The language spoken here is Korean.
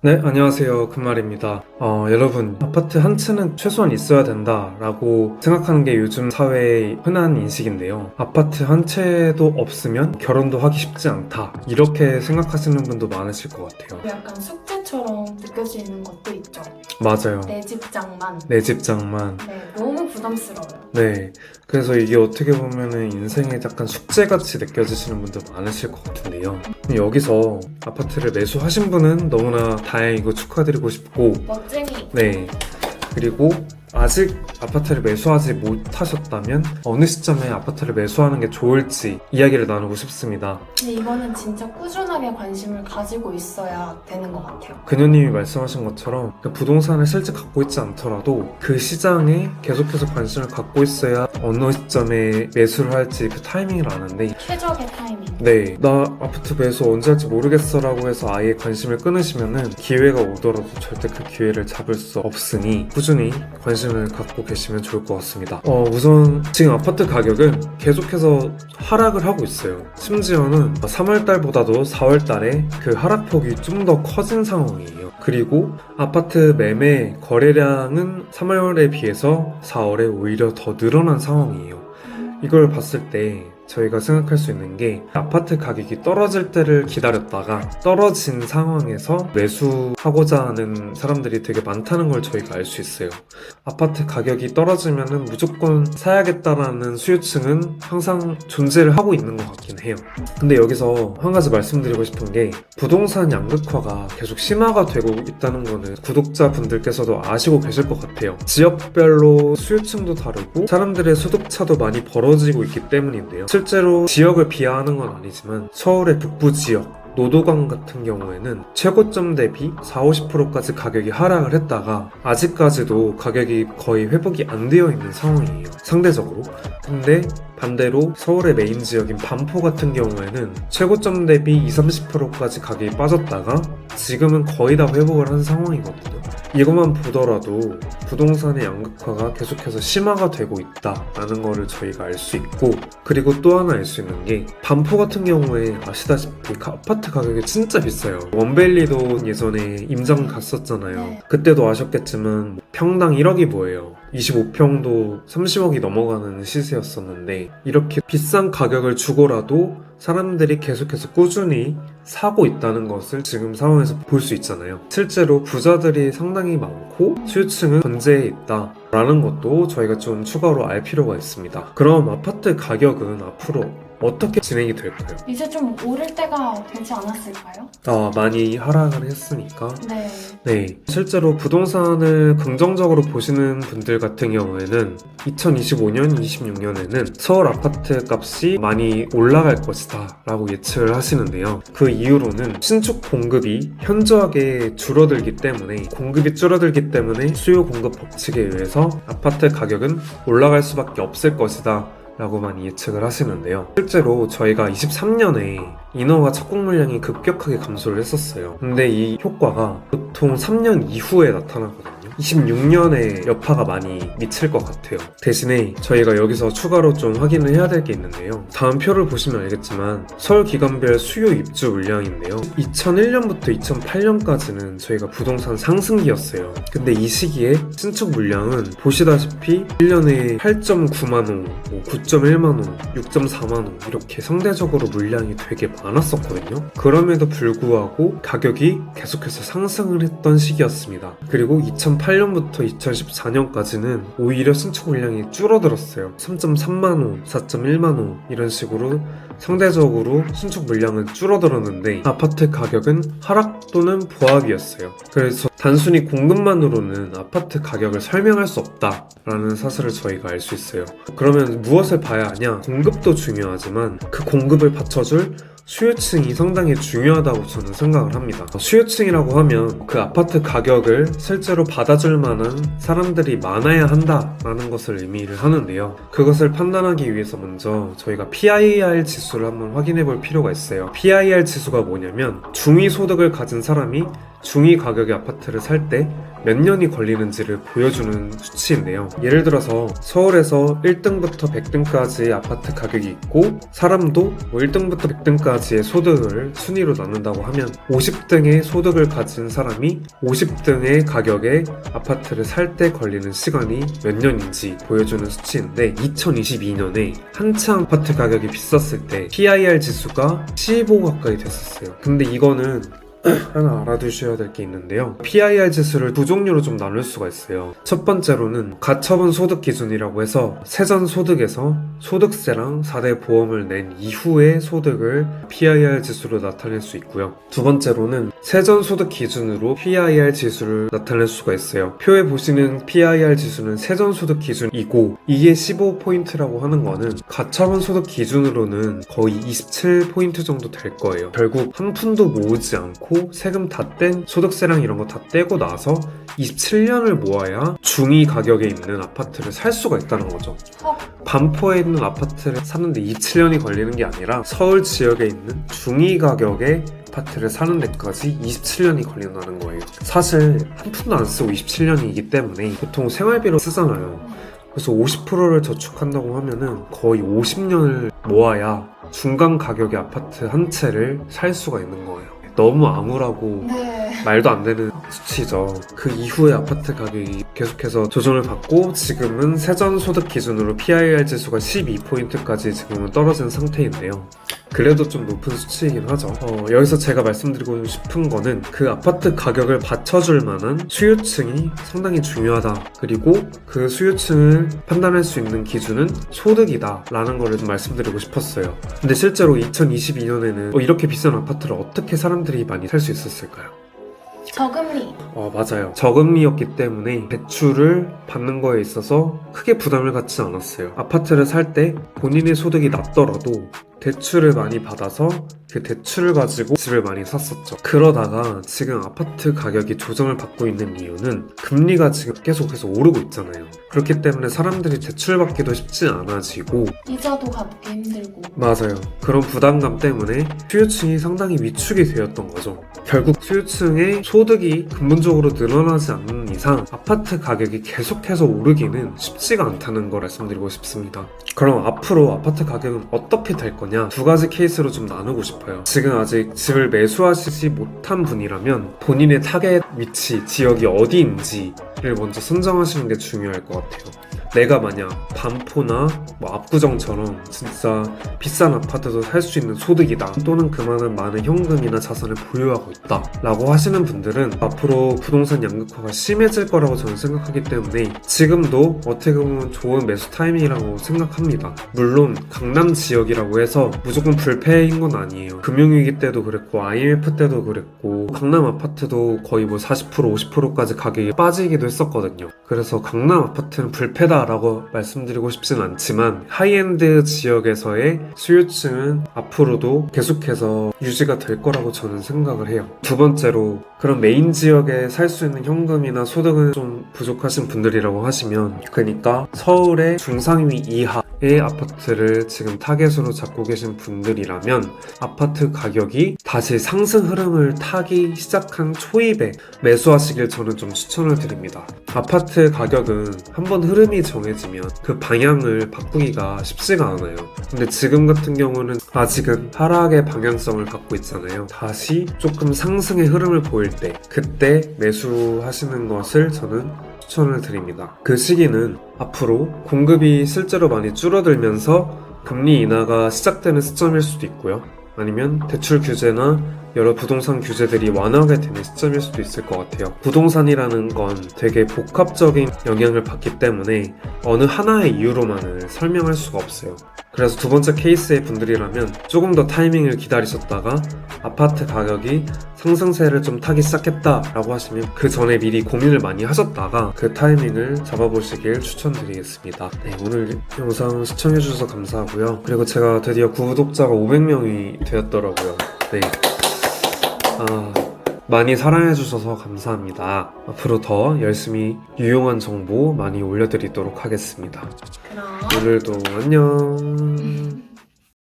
네, 안녕하세요. 금말입니다. 여러분, 아파트 한 채는 최소한 있어야 된다라고 생각하는 게 요즘 사회의 흔한 인식인데요. 아파트 한 채도 없으면 결혼도 하기 쉽지 않다. 이렇게 생각하시는 분도 많으실 것 같아요. 약간 숙제처럼 느껴지는 것도 있죠. 맞아요. 내 집장만. 내 집장만. 네, 너무 부담스러워요. 네. 그래서 이게 어떻게 보면은 인생의 약간 숙제같이 느껴지시는 분도 많으실 것 같은데요. 여기서 아파트를 매수하신 분은 너무나 다행이고 축하드리고 싶고, 멋쟁이. 네. 그리고 아직 아파트를 매수하지 못하셨다면 어느 시점에 아파트를 매수하는 게 좋을지 이야기를 나누고 싶습니다. 근데 이거는 진짜 꾸준하게 관심을 가지고 있어야 되는 것 같아요. 그녀님이 말씀하신 것처럼 그 부동산을 실제 갖고 있지 않더라도 그 시장에 계속해서 관심을 갖고 있어야 어느 시점에 매수를 할지 그 타이밍을 아는데, 최적의 타이밍. 네, 나 아파트 매수 언제 할지 모르겠어 라고 해서 아예 관심을 끊으시면은 기회가 오더라도 절대 그 기회를 잡을 수 없으니 꾸준히 관심을 갖고 계시면 좋을 것 같습니다. 우선 지금 아파트 가격은 계속해서 하락을 하고 있어요. 심지어는 3월달보다도 4월달에 그 하락폭이 좀 더 커진 상황이에요. 그리고 아파트 매매 거래량은 3월에 비해서 4월에 오히려 더 늘어난 상황이에요. 이걸 봤을 때 저희가 생각할 수 있는 게 아파트 가격이 떨어질 때를 기다렸다가 떨어진 상황에서 매수하고자 하는 사람들이 되게 많다는 걸 저희가 알 수 있어요. 아파트 가격이 떨어지면은 무조건 사야겠다라는 수요층은 항상 존재를 하고 있는 것 같긴 해요. 근데 여기서 한 가지 말씀드리고 싶은 게 부동산 양극화가 계속 심화가 되고 있다는 거는 구독자분들께서도 아시고 계실 것 같아요. 지역별로 수요층도 다르고 사람들의 소득차도 많이 벌어지고 있기 때문인데요. 실제로 지역을 비하하는 건 아니지만 서울의 북부 지역 노도강 같은 경우에는 최고점 대비 40~50%까지 가격이 하락을 했다가 아직까지도 가격이 거의 회복이 안 되어 있는 상황이에요, 상대적으로. 근데 반대로 서울의 메인 지역인 반포 같은 경우에는 최고점 대비 20~30%까지 가격이 빠졌다가 지금은 거의 다 회복을 한 상황이거든요. 이것만 보더라도 부동산의 양극화가 계속해서 심화가 되고 있다라는 거를 저희가 알 수 있고, 그리고 또 하나 알 수 있는 게 반포 같은 경우에 아시다시피 아파트 가격이 진짜 비싸요. 원벨리도 예전에 임장 갔었잖아요. 네. 그때도 아셨겠지만 평당 1억이 뭐예요. 25평도 30억이 넘어가는 시세였었는데 이렇게 비싼 가격을 주고라도 사람들이 계속해서 꾸준히 사고 있다는 것을 지금 상황에서 볼 수 있잖아요. 실제로 부자들이 상당히 많고 수요층은 전제해 있다라는 것도 저희가 좀 추가로 알 필요가 있습니다. 그럼 아파트 가격은 앞으로 어떻게 진행이 될까요? 이제 좀 오를 때가 되지 않았을까요? 많이 하락을 했으니까. 네. 네, 실제로 부동산을 긍정적으로 보시는 분들 같은 경우에는 2025년, 26년에는 서울 아파트 값이 많이 올라갈 것이다 라고 예측을 하시는데요. 그 이유로는 신축 공급이 현저하게 줄어들기 때문에, 공급이 줄어들기 때문에 수요 공급 법칙에 의해서 아파트 가격은 올라갈 수밖에 없을 것이다 라고 많이 예측을 하시는데요. 실제로 저희가 23년에 인허가 착공 물량이 급격하게 감소를 했었어요. 근데 이 효과가 보통 3년 이후에 나타나거든요. 26년에 여파가 많이 미칠 것 같아요. 대신에 저희가 여기서 추가로 좀 확인을 해야 될 게 있는데요. 다음 표를 보시면 알겠지만 서울 기간별 수요 입주 물량인데요. 2001년부터 2008년까지는 저희가 부동산 상승기였어요. 근데 이 시기에 신축 물량은 보시다시피 1년에 8.9만 호, 9.1만 호, 6.4만 호 이렇게 상대적으로 물량이 되게 많았었거든요. 그럼에도 불구하고 가격이 계속해서 상승을 했던 시기였습니다. 그리고 2008년부터 2014년까지는 오히려 신축 물량이 줄어들었어요. 3.3만 호, 4.1만 호 이런 식으로 상대적으로 신축 물량은 줄어들었는데 아파트 가격은 하락 또는 보합이었어요. 그래서 단순히 공급만으로는 아파트 가격을 설명할 수 없다라는 사실을 저희가 알 수 있어요. 그러면 무엇을 봐야 하냐? 공급도 중요하지만 그 공급을 받쳐줄 수요층이 상당히 중요하다고 저는 생각을 합니다. 수요층이라고 하면 그 아파트 가격을 실제로 받아줄 만한 사람들이 많아야 한다라는 것을 의미를 하는데요. 그것을 판단하기 위해서 먼저 저희가 PIR 지수를 한번 확인해 볼 필요가 있어요. PIR 지수가 뭐냐면 중위 소득을 가진 사람이 중위 가격의 아파트를 살 때 몇 년이 걸리는지를 보여주는 수치인데요. 예를 들어서 서울에서 1등부터 100등까지의 아파트 가격이 있고 사람도 1등부터 100등까지의 소득을 순위로 나눈다고 하면 50등의 소득을 가진 사람이 50등의 가격의 아파트를 살 때 걸리는 시간이 몇 년인지 보여주는 수치인데 2022년에 한창 아파트 가격이 비쌌을 때 PIR 지수가 15 가까이 됐었어요. 근데 이거는 하나 알아두셔야 될 게 있는데요. PIR 지수를 두 종류로 좀 나눌 수가 있어요. 첫 번째로는 가처분 소득 기준이라고 해서 세전 소득에서 소득세랑 4대 보험을 낸 이후의 소득을 PIR 지수로 나타낼 수 있고요. 두 번째로는 세전 소득 기준으로 PIR 지수를 나타낼 수가 있어요. 표에 보시는 PIR 지수는 세전 소득 기준이고 이게 15포인트라고 하는 거는 가처분 소득 기준으로는 거의 27포인트 정도 될 거예요. 결국 한 푼도 모으지 않고 세금 다 뗀 소득세랑 이런 거 다 떼고 나서 27년을 모아야 중위 가격에 있는 아파트를 살 수가 있다는 거죠. 반포에 있는 아파트를 사는데 27년이 걸리는 게 아니라 서울 지역에 있는 중위 가격의 아파트를 사는 데까지 27년이 걸린다는 거예요. 사실 한 푼도 안 쓰고 27년이기 때문에 보통 생활비로 쓰잖아요. 그래서 50%를 저축한다고 하면은 거의 50년을 모아야 중간 가격의 아파트 한 채를 살 수가 있는 거예요. 너무 암울하고 네. 말도 안 되는 수치죠. 그 이후에 아파트 가격이 계속해서 조정을 받고 지금은 세전소득 기준으로 PIR 지수가 12포인트까지 지금은 떨어진 상태인데요. 그래도 좀 높은 수치이긴 하죠. 여기서 제가 말씀드리고 싶은 거는 그 아파트 가격을 받쳐줄 만한 수요층이 상당히 중요하다. 그리고 그 수요층을 판단할 수 있는 기준은 소득이다 라는 거를 좀 말씀드리고 싶었어요. 근데 실제로 2022년에는 이렇게 비싼 아파트를 어떻게 사람들이 많이 살 수 있었을까요? 저금리. 맞아요. 저금리였기 때문에 대출을 받는 거에 있어서 크게 부담을 갖지 않았어요. 아파트를 살 때 본인의 소득이 낮더라도 대출을 많이 받아서 그 대출을 가지고 집을 많이 샀었죠. 그러다가 지금 아파트 가격이 조정을 받고 있는 이유는 금리가 지금 계속해서 오르고 있잖아요. 그렇기 때문에 사람들이 대출 받기도 쉽지 않아지고 이자도 갚기 힘들고. 맞아요. 그런 부담감 때문에 수요층이 상당히 위축이 되었던 거죠. 결국 수요층의 소득이 근본적으로 늘어나지 않는 이상 아파트 가격이 계속해서 오르기는 쉽지가 않다는 걸 말씀드리고 싶습니다. 그럼 앞으로 아파트 가격은 어떻게 될 거냐? 두 가지 케이스로 좀 나누고 싶어요. 지금 아직 집을 매수하시지 못한 분이라면 본인의 타겟 위치, 지역이 어디인지를 먼저 선정하시는 게 중요할 것 같아요. 내가 만약 반포나 압구정처럼 진짜 비싼 아파트도 살 수 있는 소득이다 또는 그만한 많은 현금이나 자산을 보유하고 있다 라고 하시는 분들은 앞으로 부동산 양극화가 심해질 거라고 저는 생각하기 때문에 지금도 어떻게 보면 좋은 매수 타이밍이라고 생각합니다. 물론 강남 지역이라고 해서 무조건 불패인 건 아니에요. 금융위기 때도 그랬고 IMF 때도 그랬고 강남 아파트도 거의 40% 50%까지 가격이 빠지기도 했었거든요. 그래서 강남 아파트는 불패다 라고 말씀드리고 싶진 않지만 하이엔드 지역에서의 수요층은 앞으로도 계속해서 유지가 될 거라고 저는 생각을 해요. 두 번째로 그런 메인 지역에 살 수 있는 현금이나 소득은 좀 부족하신 분들이라고 하시면 그러니까 서울의 중상위 이하의 아파트를 지금 타겟으로 잡고 계신 분들이라면 아파트 가격이 다시 상승 흐름을 타기 시작한 초입에 매수하시길 저는 좀 추천을 드립니다. 아파트 가격은 한번 흐름이 정해지면 그 방향을 바꾸기가 쉽지가 않아요. 근데 지금 같은 경우는 아직은 하락의 방향성을 갖고 있잖아요. 다시 조금 상승의 흐름을 보일 때 그때 매수하시는 것을 저는 추천을 드립니다. 그 시기는 앞으로 공급이 실제로 많이 줄어들면서 금리 인하가 시작되는 시점일 수도 있고요. 아니면 대출 규제나 여러 부동산 규제들이 완화가 되는 시점일 수도 있을 것 같아요. 부동산이라는 건 되게 복합적인 영향을 받기 때문에 어느 하나의 이유로만은 설명할 수가 없어요. 그래서 두 번째 케이스의 분들이라면 조금 더 타이밍을 기다리셨다가 아파트 가격이 상승세를 좀 타기 시작했다라고 하시면 그 전에 미리 고민을 많이 하셨다가 그 타이밍을 잡아보시길 추천드리겠습니다. 네, 오늘 영상 시청해주셔서 감사하고요. 그리고 제가 드디어 구독자가 500명이 되었더라고요. 네. 많이 사랑해주셔서 감사합니다. 앞으로 더 열심히 유용한 정보 많이 올려드리도록 하겠습니다. 그럼 오늘도 안녕.